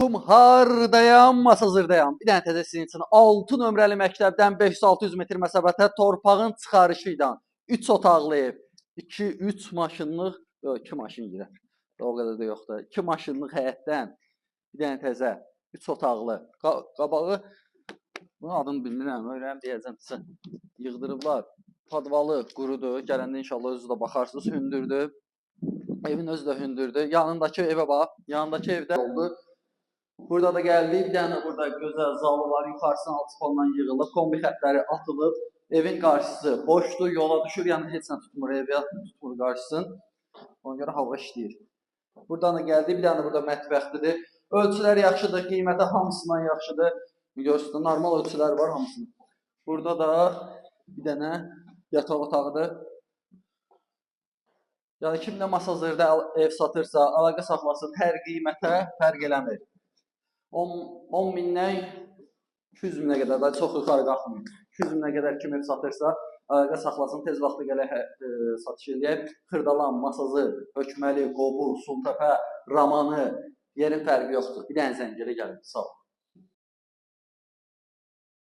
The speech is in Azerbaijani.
Hardayam, Masazırdayam. Bir dənə təzə sizin üçün 6 nömrəli məktəbdən 500-600 metr məsafətə torpağın çıxarışı ilə 3 otaqlı ev, 2-3 maşınlıq, yox 2 maşın girər. O qədər də yox da. 2 maşınlıq həyətdən bir dənə təzə 3 otaqlı. Qabağı bunun adını bilmirəm, öyrənib deyəcəm sizə. Yığdırıblar. Podvalı qurudur. Gələndə inşallah özünüz də baxarsınız. Hündürdür. Evin özü də hündürdür. Yanındakı evə bax. Yanındakı evdə oldu. Burada da gəldik. Bir dənə burada gözəl zalı var. Yuxarısına alçıqondan yığılıb. Kombi xətləri atılıb. Evin qarşısı boşdur. Yola düşür. Yəni heç nə tutmur. Evə tutmur qarşısını. Ona görə hava işləyir. Buradan da gəldik. Bir dənə burada mətbəxlidir. Ölçülər yaxşıdır. Qiyməti hamısından yaxşıdır. Görürsünüz, normal ölçülər var hamısının. Burada da bir dənə yataq otağıdır. Yəni kimdə Masazırda ev satırsa, əlaqə saxlasın, hər qiymətə fərq eləmir. 10 mindən 200 minə qədər, daha çox yuxarı qalxmır. 200 minə qədər kim ev satırsa, əlaqə saxlasın, tez vaxtda gələk satış eləyək. Xırdalan, Masazır, Hökməli, Qobul, Sultəpə, Ramanı, yerin fərqi yoxdur. Bir dənə zəng elə gəlin, sağ ol.